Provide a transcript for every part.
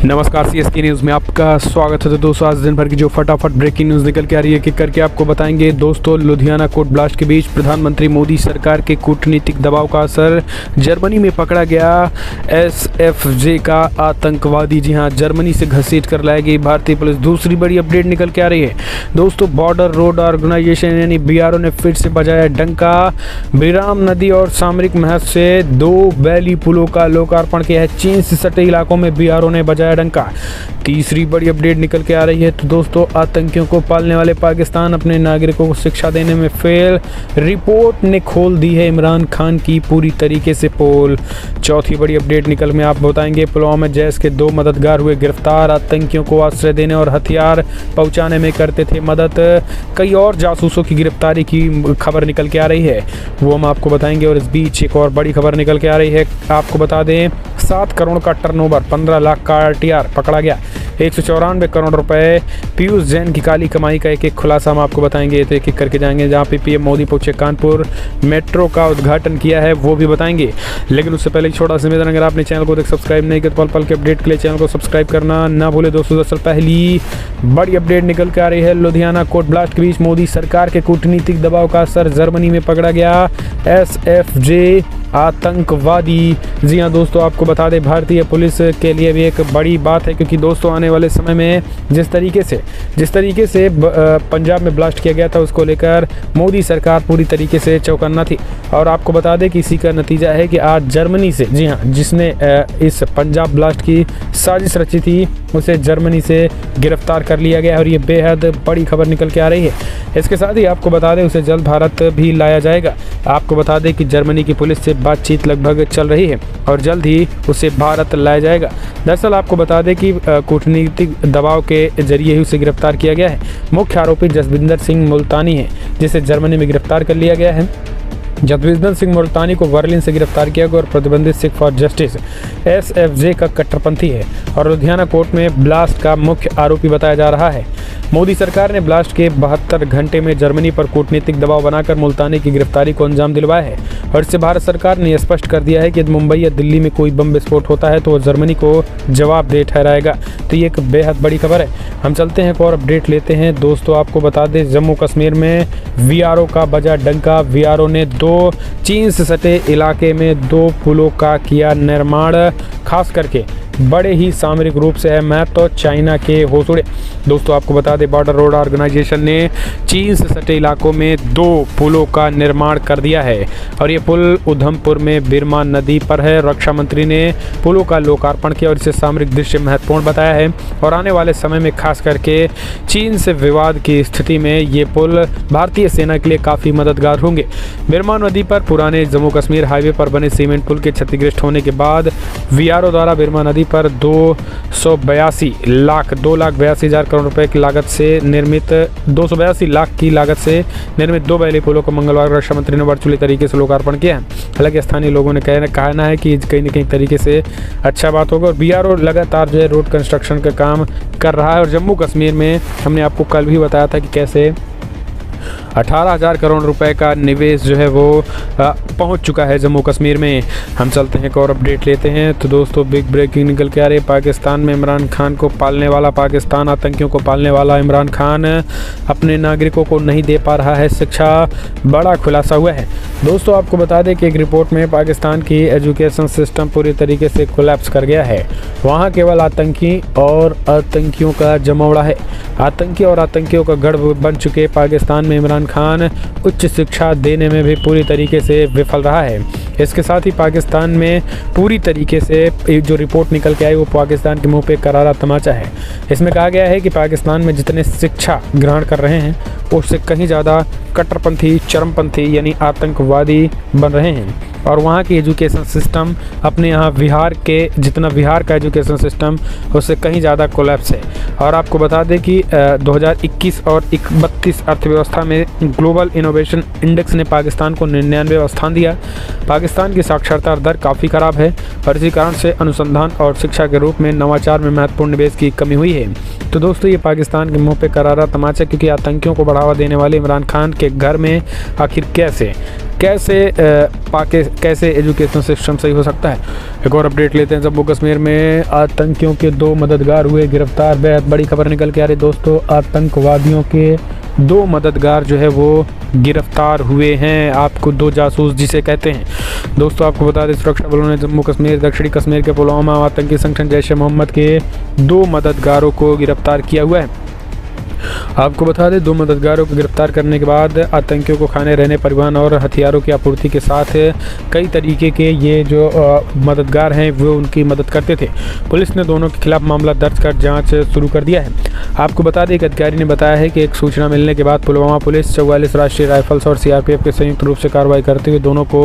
नमस्कार, CSK news में आपका स्वागत है। तो दोस्तों, आज दिन भर की जो फटाफट ब्रेकिंग न्यूज़ निकल के आ रही है, किक करके आपको बताएंगे। दोस्तों, लुधियाना कोर्ट ब्लास्ट के बीच प्रधानमंत्री मोदी सरकार के कूटनीतिक दबाव का असर, जर्मनी में पकड़ा गया एसएफजे का आतंकवादी। जी हाँ, जर्मनी से घसीट कर लाई गई भारतीय पुलिस। दूसरी बड़ी अपडेट निकल के आ रही है दोस्तों, बॉर्डर रोड ऑर्गेनाइजेशन यानी बीआरओ ने फिर से बजाया डंका। बिराम नदी और सामरिक महत्व से 2 बैली पुलों का लोकार्पण किया है। चीन से सटे इलाकों में बीआरओ ने बजाया डंका। तीसरी बड़ी अपडेट निकल के आ रही है तो दोस्तों, आतंकियों को पालने वाले पाकिस्तान अपने नागरिकों को शिक्षा देने में फेल। रिपोर्ट ने खोल दी है इमरान खान की पूरी तरीके से पोल। चौथी बड़ी अपडेट निकल में आप बताएंगे, पुलवामा में जैश के 2 मददगार हुए गिरफ्तार। आतंकियों को आश्रय देने और हथियार पहुंचाने में करते थे मदद। कई और जासूसों की गिरफ्तारी की खबर निकल के आ रही है, वो हम आपको बताएंगे। और इस बीच एक और बड़ी खबर निकल के आ रही है, आपको बता दें 7 करोड़ का टर्नओवर, 15 लाख का आरटीआर पकड़ा गया। 194 करोड़ रुपए पीयूष जैन की काली कमाई का एक खुलासा हम आपको बताएंगे। तो एक करके जाएंगे। जहां पे पीएम मोदी पहुंचे कानपुर, मेट्रो का उद्घाटन किया है, वो भी बताएंगे। लेकिन उससे पहले एक छोटा सा निवेदन, अगर आपने चैनल को सब्सक्राइब नहीं किया तो पल पल के अपडेट के लिए चैनल को सब्सक्राइब करना ना भूले। दोस्तों, दरअसल पहली बड़ी अपडेट निकल के आ रही है, लुधियाना कोर्ट ब्लास्ट के बीच मोदी सरकार के कूटनीतिक दबाव का असर, जर्मनी में पकड़ा गया एसएफजे आतंकवादी। जी हाँ दोस्तों, आपको बता दें भारतीय पुलिस के लिए भी एक बड़ी बात है, क्योंकि दोस्तों आने वाले समय में जिस तरीके से पंजाब में ब्लास्ट किया गया था, उसको लेकर मोदी सरकार पूरी तरीके से चौकन्ना थी। और आपको बता दें कि इसी का नतीजा है कि आज जर्मनी से, जी हाँ, जिसने इस पंजाब ब्लास्ट की साजिश रची थी, उसे जर्मनी से गिरफ्तार कर लिया गया। और ये बेहद बड़ी खबर निकल के आ रही है। इसके साथ ही आपको बता दें उसे जल्द भारत भी लाया जाएगा। आपको बता दें कि जर्मनी की पुलिस से बातचीत लगभग चल रही है और जल्द ही उसे भारत लाया जाएगा। दरअसल आपको बता दें कि कूटनीतिक दबाव के जरिए ही उसे गिरफ्तार किया गया है। मुख्य आरोपी जसविंदर सिंह मुल्तानी है, जिसे जर्मनी में गिरफ्तार कर लिया गया है। जसविंदर सिंह मुल्तानी को बर्लिन से गिरफ्तार किया गया और प्रतिबंधित सिख फॉर जस्टिस एसएफजे का कट्टरपंथी है और लुधियाना कोर्ट में ब्लास्ट का मुख्य आरोपी बताया जा रहा है। मोदी सरकार ने ब्लास्ट के 72 घंटे में जर्मनी पर कूटनीतिक दबाव बनाकर मुल्तानी की गिरफ्तारी को अंजाम दिलवाया है। और इससे भारत सरकार ने स्पष्ट कर दिया है कि यदि मुंबई या दिल्ली में कोई बम विस्फोट होता है तो वो जर्मनी को जवाबदेह ठहराएगा। तो ये एक बेहद बड़ी खबर है। हम चलते हैं, एक और अपडेट लेते हैं। दोस्तों, आपको बता दें जम्मू कश्मीर में वीआरओ का बजा डंका। वीआरओ ने 2 चीन से सटे इलाके में 2 पुलों का किया निर्माण, खास करके बड़े ही सामरिक रूप से है महत्व तो चाइना के होसुड़े। दोस्तों, आपको बता दें बॉर्डर रोड ऑर्गेनाइजेशन ने चीन से सटे इलाकों में 2 पुलों का निर्माण कर दिया है और ये पुल उधमपुर में बिरमा नदी पर है। रक्षा मंत्री ने पुलों का लोकार्पण किया और इसे सामरिक दृष्टि महत्वपूर्ण बताया है और आने वाले समय में खास करके चीन से विवाद की स्थिति में ये पुल भारतीय सेना के लिए काफ़ी मददगार होंगे। बिरमा नदी पर पुराने जम्मू कश्मीर हाईवे पर बने सीमेंट पुल के क्षतिग्रस्त होने के बाद वीआरओ द्वारा बिरमा नदी पर 282,82,000 करोड़ रुपए की लागत से निर्मित 282 लाख की लागत से निर्मित 2 बैली पुलों को मंगलवार रक्षा मंत्री ने वर्चुअली तरीके से लोकार्पण किया है। हालांकि स्थानीय लोगों ने कहना है कि कहीं न कहीं तरीके से अच्छा बात होगा। और बीआरओ लगातार जो है रोड कंस्ट्रक्शन का काम कर रहा है। और जम्मू कश्मीर में हमने आपको कल भी बताया था कि कैसे 18,000 करोड़ रुपए का निवेश जो है वो पहुंच चुका है जम्मू कश्मीर में। हम चलते हैं, एक और अपडेट लेते हैं। तो दोस्तों, बिग ब्रेकिंग निकल के आ रही है, पाकिस्तान में इमरान खान को पालने वाला, पाकिस्तान आतंकियों को पालने वाला इमरान खान अपने नागरिकों को नहीं दे पा रहा है शिक्षा, बड़ा खुलासा हुआ है। दोस्तों, आपको बता दें कि एक रिपोर्ट में पाकिस्तान की एजुकेशन सिस्टम पूरी तरीके से कोलैप्स कर गया है। वहाँ केवल आतंकी और आतंकियों का जमावड़ा है। आतंकी और आतंकियों का गढ़ बन चुके पाकिस्तान में इमरान खान उच्च शिक्षा देने में भी पूरी तरीके से विफल रहा है। इसके साथ ही पाकिस्तान में पूरी तरीके से जो रिपोर्ट निकल के आई वो पाकिस्तान के मुंह पे करारा तमाचा है। इसमें कहा गया है कि पाकिस्तान में जितने शिक्षा ग्रहण कर रहे हैं उससे कहीं ज़्यादा कट्टरपंथी, चरमपंथी यानी आतंकवादी बन रहे हैं। और वहाँ की एजुकेशन सिस्टम अपने यहाँ जितना बिहार का एजुकेशन सिस्टम उससे कहीं ज़्यादा कोलैप्स है। और आपको बता दें कि 2021 और 31 अर्थव्यवस्था में ग्लोबल इनोवेशन इंडेक्स ने पाकिस्तान को 99वां स्थान दिया। पाकिस्तान की साक्षरता दर काफ़ी ख़राब है और इसी कारण से अनुसंधान और शिक्षा के रूप में नवाचार में महत्वपूर्ण निवेश की कमी हुई है। तो दोस्तों, ये पाकिस्तान के मुंह पे करारा तमाचा, क्योंकि आतंकियों को बढ़ावा देने वाले इमरान खान के घर में आखिर कैसे कैसे एजुकेशन सिस्टम सही हो सकता है। एक और अपडेट लेते हैं। जम्मू कश्मीर में आतंकियों के 2 मददगार हुए गिरफ्तार। बेहद बड़ी खबर निकल के आ रही दोस्तों, आतंकवादियों के 2 मददगार जो है वो गिरफ्तार हुए हैं। आपको 2 जासूस जिसे कहते हैं। दोस्तों आपको बता दें, सुरक्षा बलों ने जम्मू कश्मीर दक्षिणी कश्मीर के पुलवामा आतंकी संगठन जैश-ए-मोहम्मद के 2 मददगारों को गिरफ्तार किया हुआ है। आपको बता दें, 2 मददगारों को गिरफ्तार करने के बाद आतंकियों को खाने, रहने, परिवहन और हथियारों की आपूर्ति के साथ कई तरीके के ये जो मददगार हैं वो उनकी मदद करते थे। पुलिस ने दोनों के खिलाफ मामला दर्ज कर जांच शुरू कर दिया है। आपको बता दें, एक अधिकारी ने बताया है कि एक सूचना मिलने के बाद पुलवामा पुलिस, 44 राष्ट्रीय राइफल्स और सीआरपीएफ के संयुक्त रूप से कार्रवाई करते हुए दोनों को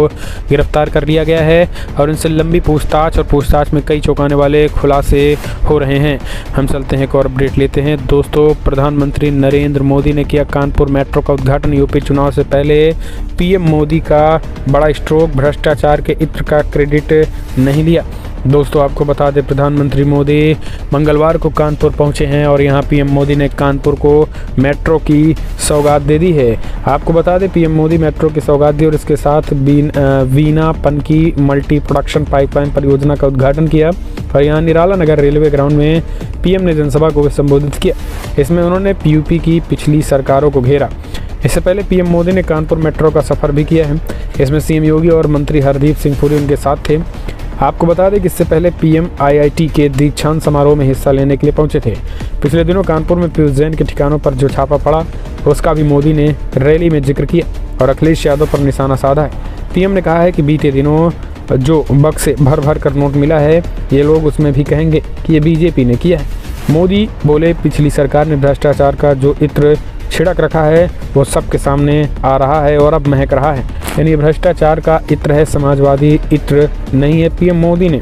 गिरफ्तार कर लिया गया है और इनसे लंबी पूछताछ में कई चौंकाने वाले खुलासे हो रहे हैं। हम चलते हैं एक और अपडेट लेते हैं। दोस्तों प्रधानमंत्री नरेंद्र मोदी ने किया कानपुर मेट्रो का उद्घाटन। यूपी चुनाव से पहले पीएम मोदी का बड़ा स्ट्रोक, भ्रष्टाचार के इत्र का क्रेडिट नहीं लिया। दोस्तों आपको बता दें, प्रधानमंत्री मोदी मंगलवार को कानपुर पहुंचे हैं और यहां पीएम मोदी ने कानपुर को मेट्रो की सौगात दे दी है। आपको बता दें, पीएम मोदी मेट्रो की सौगात दी और इसके साथ Veena Panki multi production pipeline परियोजना का उद्घाटन किया और यहाँ निराला नगर रेलवे ग्राउंड में पीएम ने जनसभा को संबोधित किया। इसमें उन्होंने यूपी की पिछली सरकारों को घेरा। इससे पहले पीएम मोदी ने कानपुर मेट्रो का सफ़र भी किया है। इसमें सीएम योगी और मंत्री हरदीप सिंह पुरी उनके साथ थे। आपको बता दें कि इससे पहले पीएम आईआईटी के दीक्षांत समारोह में हिस्सा लेने के लिए पहुंचे थे। पिछले दिनों कानपुर में पीयूष जैन के ठिकानों पर जो छापा पड़ा उसका भी मोदी ने रैली में जिक्र किया और अखिलेश यादव पर निशाना साधा है। पीएम ने कहा है कि बीते दिनों जो बक्से भर कर नोट मिला है, ये लोग उसमें भी कहेंगे कि ये बीजेपी ने किया है। मोदी बोले, पिछली सरकार ने भ्रष्टाचार का जो इत्र छिड़क रखा है वो सबके सामने आ रहा है और अब महक रहा है। यानी भ्रष्टाचार का इत्र है, समाजवादी इत्र नहीं है। पीएम मोदी ने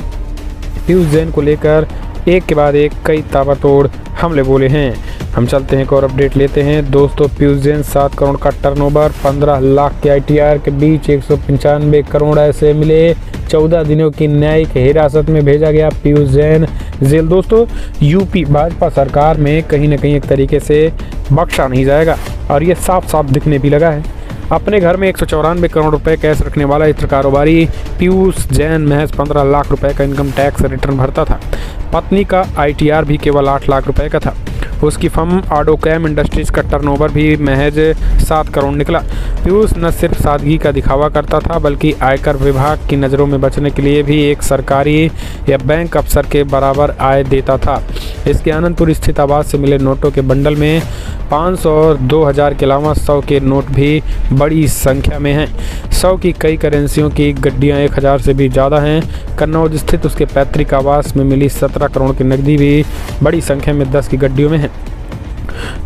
पीयूष जैन को लेकर एक के बाद एक कई ताबड़तोड़ हमले बोले हैं। हम चलते हैं एक और अपडेट लेते हैं। दोस्तों पीयूष जैन 7 करोड़ का टर्नओवर, 15 लाख के आईटीआर के बीच 195 करोड़ ऐसे मिले। 14 दिनों की न्यायिक हिरासत में भेजा गया पीयूष जैन जेल। दोस्तों यूपी भाजपा सरकार में कहीं न कहीं एक तरीके से बख्शा नहीं जाएगा और ये साफ साफ दिखने भी लगा है। अपने घर में 194 करोड़ रुपए कैश रखने वाला इत्र कारोबारी पीयूष जैन महज 15 लाख रुपए का इनकम टैक्स रिटर्न भरता था। पत्नी का आईटीआर भी केवल 8 लाख रुपए का था। उसकी फर्म ऑडोकैम इंडस्ट्रीज का टर्नओवर भी महज 7 करोड़ निकला। पीयूष न सिर्फ सादगी का दिखावा करता था बल्कि आयकर विभाग की नज़रों में बचने के लिए भी एक सरकारी या बैंक अफसर के बराबर आय देता था। इसके आनंदपुर स्थित आवास से मिले नोटों के बंडल में 500 और 2000 के अलावा 100 के नोट भी बड़ी संख्या में हैं। 100 की कई करेंसियों की गड्डियाँ 1000 से भी ज़्यादा हैं। कन्नौज स्थित उसके पैतृक आवास में मिली 17 करोड़ की नकदी भी बड़ी संख्या में 10 की गड्डियों में है।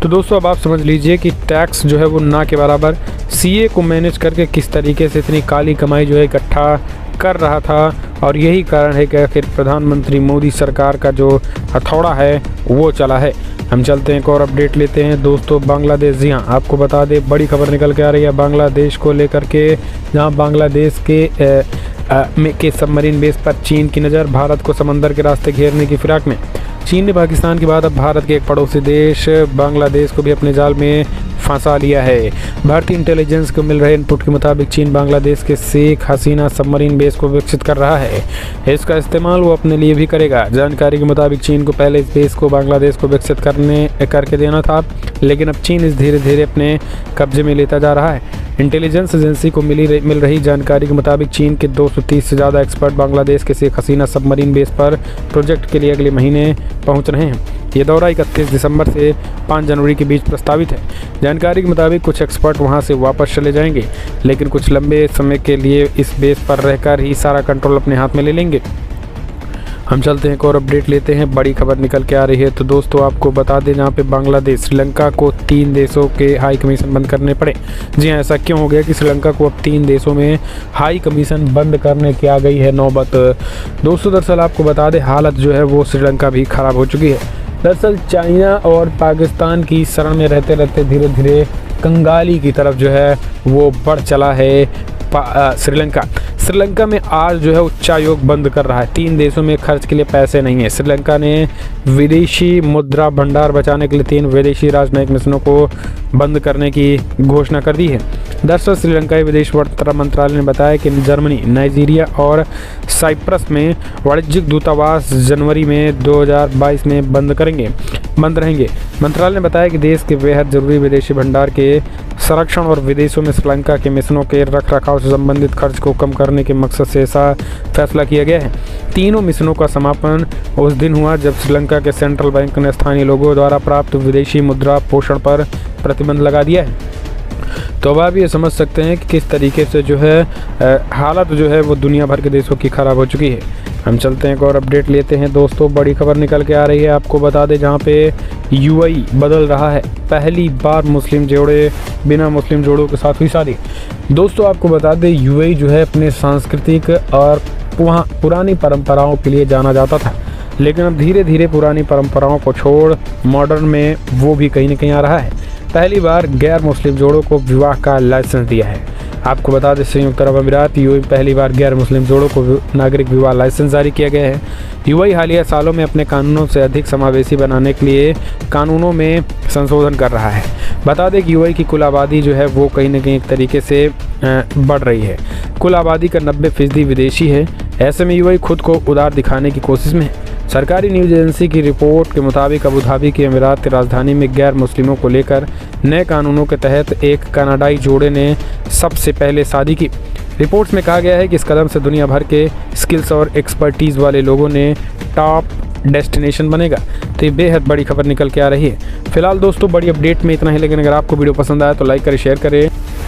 तो दोस्तों अब आप समझ लीजिए कि टैक्स जो है वो ना के बराबर सीए को मैनेज करके किस तरीके से इतनी काली कमाई जो है इकट्ठा कर रहा था और यही कारण है कि आखिर प्रधानमंत्री मोदी सरकार का जो हथौड़ा है वो चला है। हम चलते हैं एक और अपडेट लेते हैं। दोस्तों बांग्लादेश, जी हाँ आपको बता दें बड़ी खबर निकल के आ रही है बांग्लादेश को लेकर के, जहाँ बांग्लादेश के सबमरीन बेस पर चीन की नज़र। भारत को समंदर के रास्ते घेरने की फिराक में चीन ने पाकिस्तान के बाद अब भारत के एक पड़ोसी देश बांग्लादेश को भी अपने जाल में फंसा लिया है। भारतीय इंटेलिजेंस को मिल रहे इनपुट के मुताबिक चीन बांग्लादेश के शेख हसीना सबमरीन बेस को विकसित कर रहा है। इसका इस्तेमाल वो अपने लिए भी करेगा। जानकारी के मुताबिक चीन को पहले इस बेस को बांग्लादेश को विकसित करके देना था, लेकिन अब चीन इस धीरे धीरे अपने कब्जे में लेता जा रहा है। इंटेलिजेंस एजेंसी को मिल रही जानकारी के मुताबिक चीन के 230 से ज़्यादा एक्सपर्ट बांग्लादेश के शेख हसीना सबमरीन बेस पर प्रोजेक्ट के लिए अगले महीने पहुंच रहे हैं। ये दौरा 31 दिसंबर से 5 जनवरी के बीच प्रस्तावित है। जानकारी के मुताबिक कुछ एक्सपर्ट वहां से वापस चले जाएंगे, लेकिन कुछ लंबे समय के लिए इस बेस पर रहकर ही सारा कंट्रोल अपने हाथ में ले लेंगे। हम चलते हैं एक और अपडेट लेते हैं। बड़ी खबर निकल के आ रही है। तो दोस्तों आपको बता दें, जहाँ पे बांग्लादेश श्रीलंका को 3 देशों के हाई कमीशन बंद करने पड़े। जी हाँ, ऐसा क्यों हो गया कि श्रीलंका को अब 3 देशों में हाई कमीशन बंद करने की आ गई है नौबत। दोस्तों दरअसल आपको बता दें, हालत जो है वो श्रीलंका भी खराब हो चुकी है। दरअसल चाइना और पाकिस्तान की शरण में रहते रहते धीरे धीरे कंगाली की तरफ जो है वो बढ़ चला है श्रीलंका में आज जो है उच्चायोग बंद कर रहा है। 3 देशों में खर्च के लिए पैसे नहीं है। श्रीलंका ने विदेशी मुद्रा भंडार बचाने के लिए 3 विदेशी राजनयिक मिशनों को बंद करने की घोषणा कर दी है। दरअसल श्रीलंकाई विदेश मंत्रालय ने बताया कि जर्मनी, नाइजीरिया और साइप्रस में वाणिज्यिक दूतावास जनवरी में 2022 में बंद रहेंगे। मंत्रालय ने बताया कि देश के बेहद जरूरी विदेशी भंडार के संरक्षण और विदेशों में श्रीलंका के मिशनों के रखरखाव से संबंधित खर्च को कम करने के मकसद से ऐसा फैसला किया गया है। तीनों मिशनों का समापन उस दिन हुआ जब श्रीलंका के सेंट्रल बैंक ने स्थानीय लोगों द्वारा प्राप्त विदेशी मुद्रा पोषण पर प्रतिबंध लगा दिया है। तो अब आप ये समझ सकते हैं कि किस तरीके से जो है हालत जो है वो दुनिया भर के देशों की ख़राब हो चुकी है। हम चलते हैं एक और अपडेट लेते हैं दोस्तों। बड़ी खबर निकल के आ रही है, आपको बता दें, जहाँ पे यूएई बदल रहा है। पहली बार बिना मुस्लिम जोड़ों के साथ हुई शादी। दोस्तों आपको बता दें, यूएई जो है अपने सांस्कृतिक और वहाँ पुरानी परंपराओं के लिए जाना जाता था, लेकिन अब धीरे धीरे पुरानी परंपराओं को छोड़ मॉडर्न में वो भी कहीं न कहीं आ रहा है। पहली बार गैर मुस्लिम जोड़ों को विवाह का लाइसेंस दिया है। आपको बता दें, संयुक्त अरब अमीरात यूएई पहली बार गैर मुस्लिम जोड़ों को नागरिक विवाह लाइसेंस जारी किया गया है। यूएई हालिया सालों में अपने कानूनों से अधिक समावेशी बनाने के लिए कानूनों में संशोधन कर रहा है। बता दें कि यूएई की कुल आबादी जो है वो कहीं न कहीं एक तरीके से बढ़ रही है। कुल आबादी का 90% विदेशी है। ऐसे में यूएई खुद को उदार दिखाने की कोशिश में है। सरकारी न्यूज एजेंसी की रिपोर्ट के मुताबिक अबू धाबी की अमीरात की राजधानी में गैर मुस्लिमों को लेकर नए कानूनों के तहत एक कनाडाई जोड़े ने सबसे पहले शादी की। रिपोर्ट्स में कहा गया है कि इस कदम से दुनिया भर के स्किल्स और एक्सपर्टीज़ वाले लोगों ने टॉप डेस्टिनेशन बनेगा। तो ये बेहद बड़ी खबर निकल के आ रही है। फिलहाल दोस्तों बड़ी अपडेट में इतना ही, लेकिन अगर आपको वीडियो पसंद आया तो लाइक करें, शेयर करें।